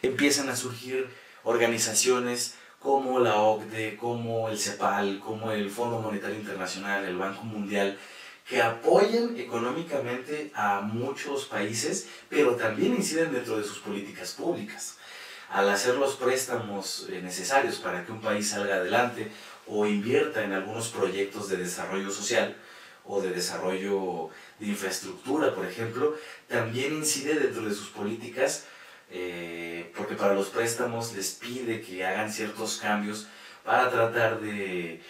empiezan a surgir organizaciones como la OCDE, como el CEPAL, como el Fondo Monetario Internacional, el Banco Mundial, que apoyan económicamente a muchos países, pero también inciden dentro de sus políticas públicas. Al hacer los préstamos necesarios para que un país salga adelante o invierta en algunos proyectos de desarrollo social o de desarrollo de infraestructura, por ejemplo, también incide dentro de sus políticas, porque para los préstamos les pide que hagan ciertos cambios para tratar de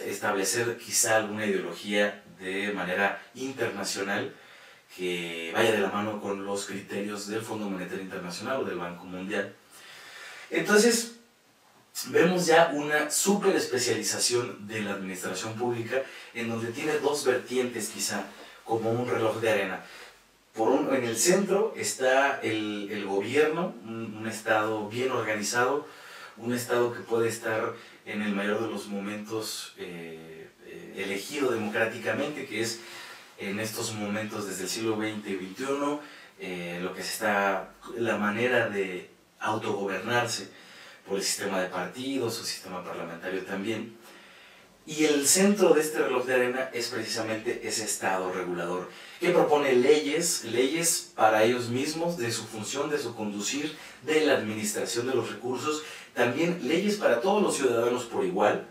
establecer quizá alguna ideología de manera internacional que vaya de la mano con los criterios del Fondo Monetario Internacional o del Banco Mundial. Entonces, vemos ya una súper especialización de la administración pública en donde tiene dos vertientes quizá, como un reloj de arena. En el centro está el gobierno, un Estado bien organizado, un Estado que puede estar en el mayor de los momentos elegido democráticamente, que es en estos momentos desde el siglo XX y XXI, lo que la manera de autogobernarse por el sistema de partidos o sistema parlamentario también. Y el centro de este reloj de arena es precisamente ese Estado regulador, que propone leyes para ellos mismos, de su función, de su conducir, de la administración de los recursos, también leyes para todos los ciudadanos por igual.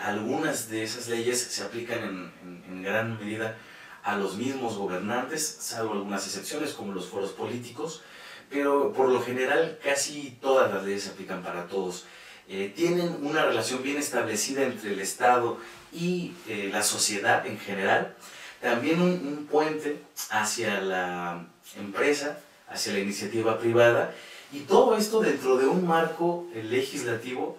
Algunas de esas leyes se aplican en gran medida a los mismos gobernantes, salvo algunas excepciones como los foros políticos, pero por lo general casi todas las leyes se aplican para todos. Tienen una relación bien establecida entre el Estado y la sociedad en general, también un puente hacia la empresa, hacia la iniciativa privada, y todo esto dentro de un marco legislativo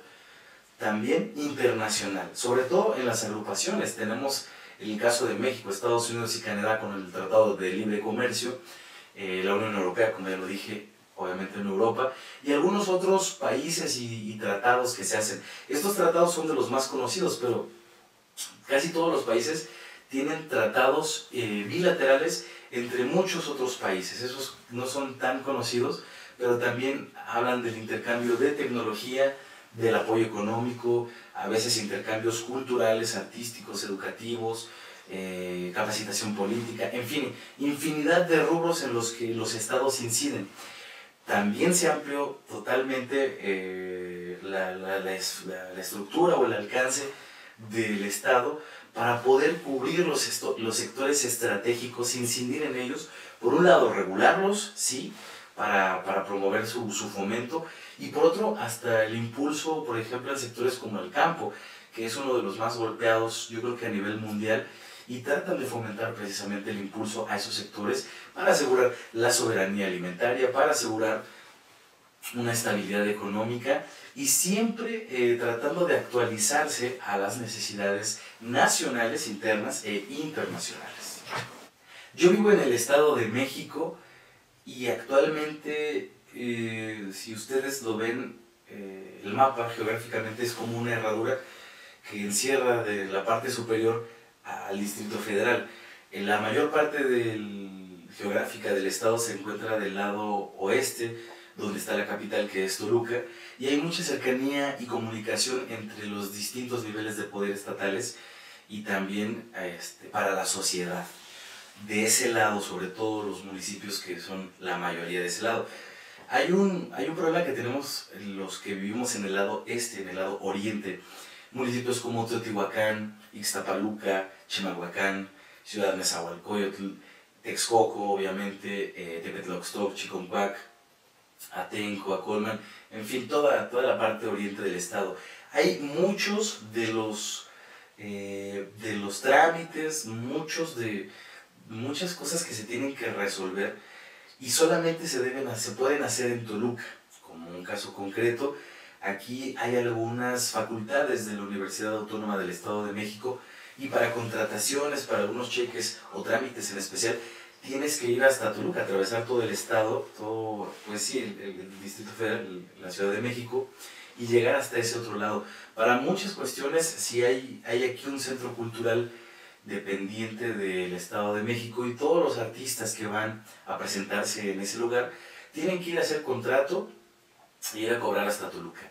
también internacional, sobre todo en las agrupaciones. Tenemos el caso de México, Estados Unidos y Canadá con el Tratado de Libre Comercio, la Unión Europea, como ya lo dije, obviamente en Europa, y algunos otros países y tratados que se hacen. Estos tratados son de los más conocidos, pero casi todos los países tienen tratados bilaterales entre muchos otros países. Esos no son tan conocidos, pero también hablan del intercambio de tecnología, del apoyo económico, a veces intercambios culturales, artísticos, educativos, capacitación política, en fin, infinidad de rubros en los que los estados inciden. También se amplió totalmente la estructura o el alcance del Estado para poder cubrir los sectores estratégicos, incidir en ellos, por un lado regularlos, sí, para promover su fomento, y por otro hasta el impulso, por ejemplo, en sectores como el campo, que es uno de los más golpeados, yo creo que a nivel mundial, y tratan de fomentar precisamente el impulso a esos sectores para asegurar la soberanía alimentaria, para asegurar una estabilidad económica y siempre tratando de actualizarse a las necesidades nacionales, internas e internacionales. Yo vivo en el Estado de México y actualmente, si ustedes lo ven, el mapa geográficamente es como una herradura que encierra de la parte superior al Distrito Federal. En la mayor parte geográfica del estado se encuentra del lado oeste, donde está la capital, que es Toluca, y hay mucha cercanía y comunicación entre los distintos niveles de poder estatales y también para la sociedad. De ese lado, sobre todo los municipios que son la mayoría de ese lado. Hay un problema que tenemos los que vivimos en el lado este, en el lado oriente. Municipios como Teotihuacán, Ixtapaluca, Chimalhuacán, Ciudad Nezahualcóyotl, Texcoco, obviamente, Tepetloxtoc, Chiconcuac, Atenco, Acolman, en fin, toda la parte oriente del estado. Hay muchos de los trámites, muchas cosas que se tienen que resolver y solamente se pueden hacer en Toluca, como un caso concreto. Aquí hay algunas facultades de la Universidad Autónoma del Estado de México y para contrataciones, para algunos cheques o trámites en especial, tienes que ir hasta Toluca, atravesar todo el estado, pues sí, el Distrito Federal, la Ciudad de México, y llegar hasta ese otro lado. Para muchas cuestiones, sí hay aquí un centro cultural dependiente del Estado de México y todos los artistas que van a presentarse en ese lugar tienen que ir a hacer contrato y ir a cobrar hasta Toluca.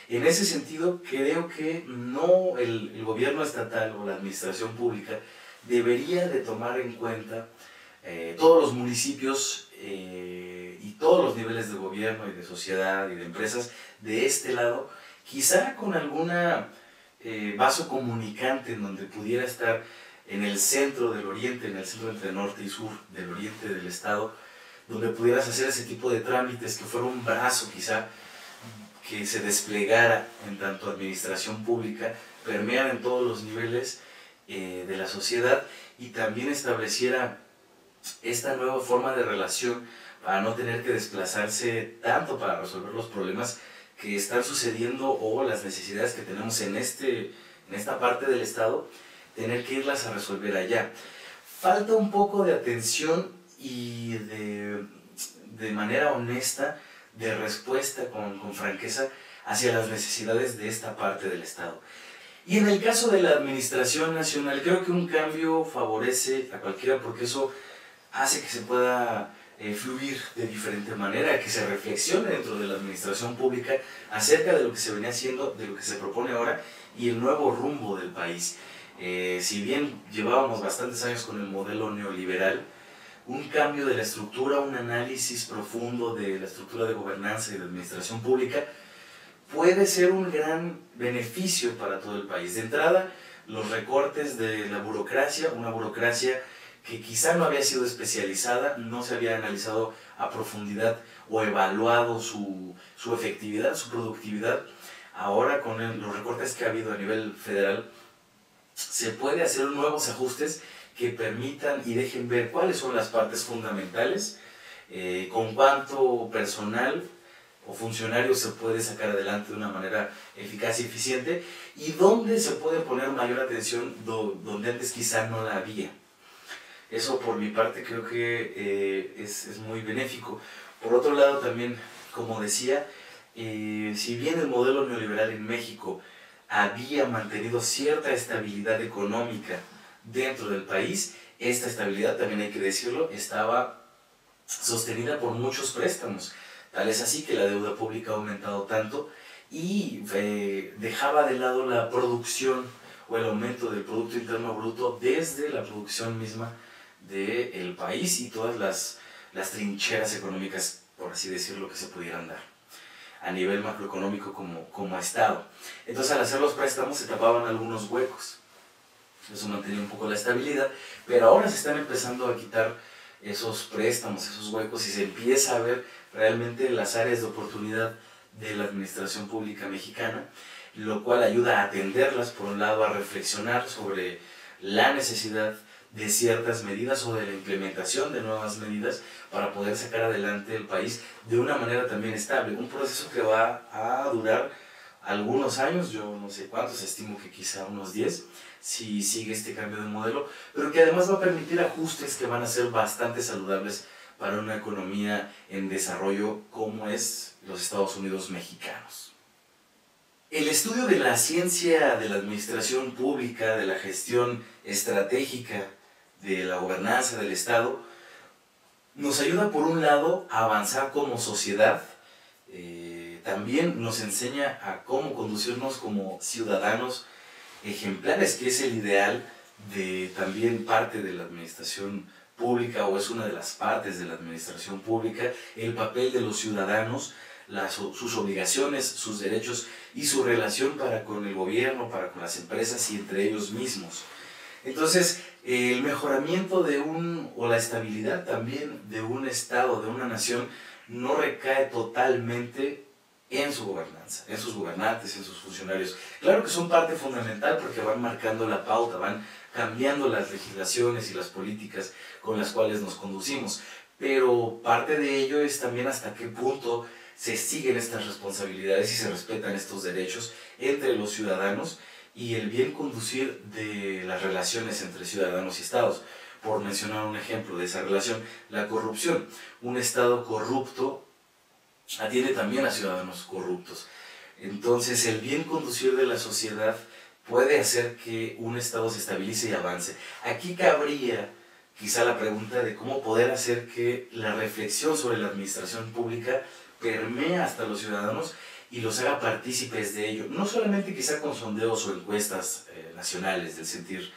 En ese sentido, creo que no el gobierno estatal o la administración pública debería de tomar en cuenta todos los municipios y todos los niveles de gobierno y de sociedad y de empresas de este lado, quizá con alguna vaso comunicante en donde pudiera estar en el centro del oriente, en el centro entre norte y sur del oriente del estado, donde pudieras hacer ese tipo de trámites, que fuera un brazo quizá que se desplegara en tanto administración pública, permeara en todos los niveles de la sociedad y también estableciera esta nueva forma de relación para no tener que desplazarse tanto para resolver los problemas que están sucediendo o las necesidades que tenemos en esta parte del estado, tener que irlas a resolver allá. Falta un poco de atención y de manera honesta, de respuesta con franqueza hacia las necesidades de esta parte del estado. Y en el caso de la administración nacional, creo que un cambio favorece a cualquiera, porque eso hace que se pueda fluir de diferente manera, que se reflexione dentro de la administración pública acerca de lo que se venía haciendo, de lo que se propone ahora y el nuevo rumbo del país. Si bien llevábamos bastantes años con el modelo neoliberal, un cambio de la estructura, un análisis profundo de la estructura de gobernanza y de administración pública puede ser un gran beneficio para todo el país. De entrada, los recortes de la burocracia, una burocracia que quizá no había sido especializada, no se había analizado a profundidad o evaluado su efectividad, su productividad. Ahora, con los recortes que ha habido a nivel federal, se puede hacer nuevos ajustes que permitan y dejen ver cuáles son las partes fundamentales, con cuánto personal o funcionarios se puede sacar adelante de una manera eficaz y eficiente, y dónde se puede poner mayor atención donde antes quizá no la había. Eso por mi parte creo que es muy benéfico. Por otro lado también, como decía, si bien el modelo neoliberal en México había mantenido cierta estabilidad económica dentro del país, esta estabilidad, también hay que decirlo, estaba sostenida por muchos préstamos. Tal es así que la deuda pública ha aumentado tanto y dejaba de lado la producción o el aumento del Producto Interno Bruto desde la producción misma del país y todas las trincheras económicas, por así decirlo, que se pudieran dar a nivel macroeconómico como Estado. Entonces, al hacer los préstamos se tapaban algunos huecos. Eso mantenía un poco la estabilidad, pero ahora se están empezando a quitar esos préstamos, esos huecos, y se empieza a ver realmente las áreas de oportunidad de la administración pública mexicana, lo cual ayuda a atenderlas, por un lado, a reflexionar sobre la necesidad de ciertas medidas o de la implementación de nuevas medidas para poder sacar adelante el país de una manera también estable. Un proceso que va a durar algunos años, yo no sé cuántos, estimo que quizá unos 10, si sigue este cambio de modelo, pero que además va a permitir ajustes que van a ser bastante saludables para una economía en desarrollo como es los Estados Unidos mexicanos. El estudio de la ciencia de la administración pública, de la gestión estratégica, de la gobernanza del Estado, nos ayuda por un lado a avanzar como sociedad, también nos enseña a cómo conducirnos como ciudadanos ejemplares, que es el ideal de también parte de la administración pública, o es una de las partes de la administración pública, el papel de los ciudadanos, sus obligaciones, sus derechos y su relación para con el gobierno, para con las empresas y entre ellos mismos. Entonces, el mejoramiento o la estabilidad también de un Estado, de una nación, no recae totalmente en su gobernanza, en sus gobernantes, en sus funcionarios. Claro que son parte fundamental porque van marcando la pauta, van cambiando las legislaciones y las políticas con las cuales nos conducimos, pero parte de ello es también hasta qué punto se siguen estas responsabilidades y se respetan estos derechos entre los ciudadanos y el bien conducir de las relaciones entre ciudadanos y estados. Por mencionar un ejemplo de esa relación, la corrupción. Un Estado corrupto atiende también a ciudadanos corruptos. Entonces, el bien conducir de la sociedad puede hacer que un Estado se estabilice y avance. Aquí cabría quizá la pregunta de cómo poder hacer que la reflexión sobre la administración pública permee hasta los ciudadanos y los haga partícipes de ello, no solamente quizá con sondeos o encuestas nacionales del sentir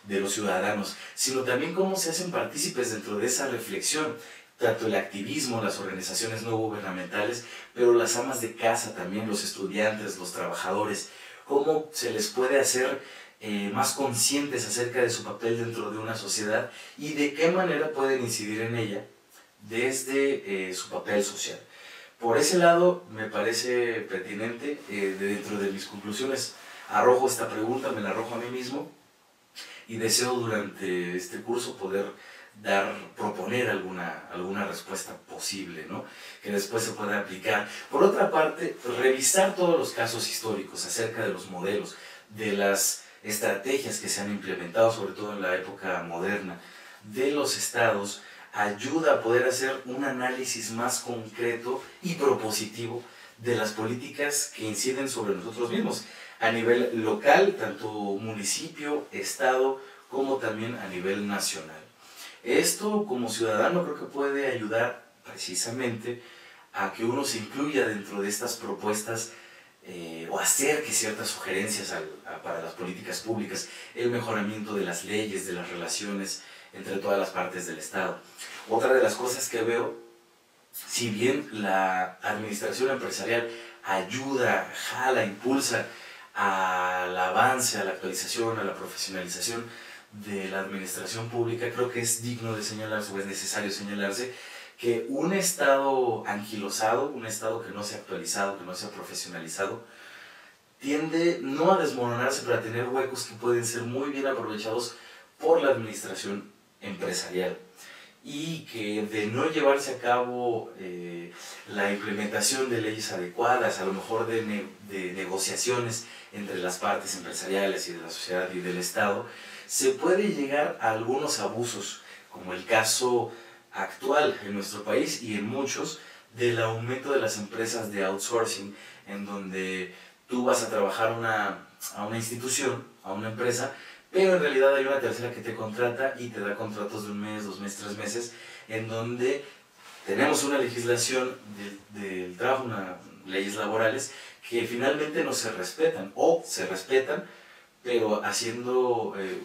de los ciudadanos, sino también cómo se hacen partícipes dentro de esa reflexión, tanto el activismo, las organizaciones no gubernamentales, pero las amas de casa también, los estudiantes, los trabajadores, cómo se les puede hacer más conscientes acerca de su papel dentro de una sociedad y de qué manera pueden incidir en ella desde su papel social. Por ese lado me parece pertinente, dentro de mis conclusiones arrojo esta pregunta, me la arrojo a mí mismo y deseo durante este curso poder proponer alguna respuesta posible, ¿no? Que después se pueda aplicar. Por otra parte, revisar todos los casos históricos acerca de los modelos, de las estrategias que se han implementado, sobre todo en la época moderna, de los estados, ayuda a poder hacer un análisis más concreto y propositivo de las políticas que inciden sobre nosotros mismos, a nivel local, tanto municipio, estado, como también a nivel nacional. Esto como ciudadano creo que puede ayudar precisamente a que uno se incluya dentro de estas propuestas o acerque ciertas sugerencias para las políticas públicas, el mejoramiento de las leyes, de las relaciones entre todas las partes del Estado. Otra de las cosas que veo, si bien la administración empresarial ayuda, jala, impulsa al avance, a la actualización, a la profesionalización de la administración pública, creo que es digno de señalarse, o es necesario señalarse, que un Estado anquilosado, un Estado que no se ha actualizado, que no se ha profesionalizado, tiende no a desmoronarse, pero a tener huecos que pueden ser muy bien aprovechados por la administración empresarial, y que de no llevarse a cabo la implementación de leyes adecuadas, a lo mejor de negociaciones entre las partes empresariales y de la sociedad y del Estado, se puede llegar a algunos abusos, como el caso actual en nuestro país y en muchos, del aumento de las empresas de outsourcing, en donde tú vas a trabajar a una institución, a una empresa, pero en realidad hay una tercera que te contrata y te da contratos de 1 mes, 2 meses, 3 meses, en donde tenemos una legislación del trabajo, leyes laborales, que finalmente no se respetan, o se respetan, pero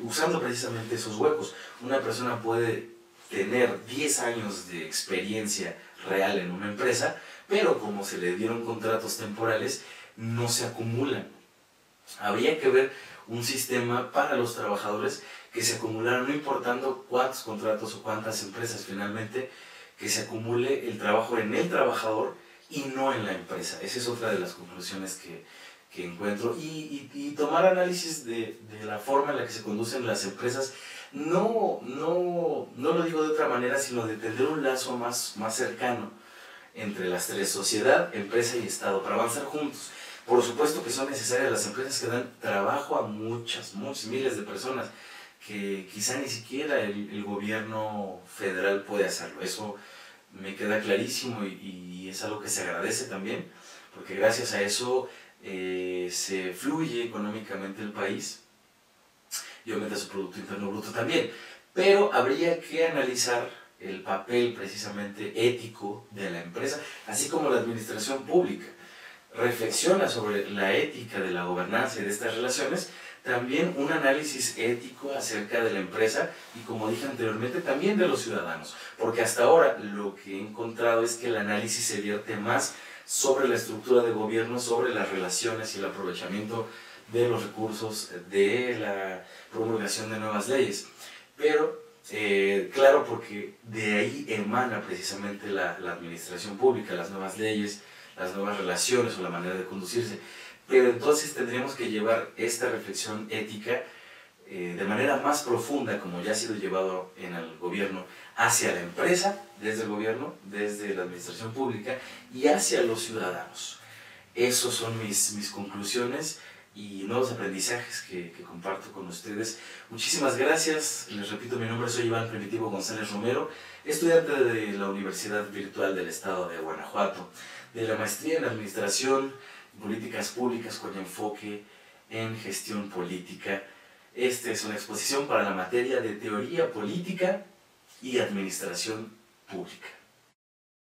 usando precisamente esos huecos. Una persona puede tener 10 años de experiencia real en una empresa, pero como se le dieron contratos temporales, no se acumulan. Habría que ver un sistema para los trabajadores que se acumularan, no importando cuántos contratos o cuántas empresas, finalmente que se acumule el trabajo en el trabajador y no en la empresa. Esa es otra de las conclusiones que encuentro, y tomar análisis de la forma en la que se conducen las empresas, no lo digo de otra manera, sino de tener un lazo más cercano entre las tres: sociedad, empresa y Estado, para avanzar juntos. Por supuesto que son necesarias las empresas que dan trabajo a muchas miles de personas, que quizá ni siquiera el gobierno federal puede hacerlo. Eso me queda clarísimo, y es algo que se agradece también, porque gracias a eso se fluye económicamente el país y aumenta su Producto Interno Bruto también. Pero habría que analizar el papel precisamente ético de la empresa, así como la administración pública reflexiona sobre la ética de la gobernanza y de estas relaciones, también un análisis ético acerca de la empresa y, como dije anteriormente, también de los ciudadanos, porque hasta ahora lo que he encontrado es que el análisis se vierte más sobre la estructura de gobierno, sobre las relaciones y el aprovechamiento de los recursos, de la promulgación de nuevas leyes. Pero claro, porque de ahí emana precisamente la administración pública, las nuevas leyes, las nuevas relaciones o la manera de conducirse. Pero entonces tendríamos que llevar esta reflexión ética de manera más profunda, como ya ha sido llevado en el gobierno, hacia la empresa, desde el gobierno, desde la administración pública, y hacia los ciudadanos. Esos son mis conclusiones y nuevos aprendizajes que comparto con ustedes. Muchísimas gracias. Les repito, mi nombre, soy Iván Primitivo González Romero, estudiante de la Universidad Virtual del Estado de Guanajuato, de la maestría en Administración y Políticas Públicas con enfoque en Gestión Política. Esta es una exposición para la materia de Teoría Política y Administración Pública.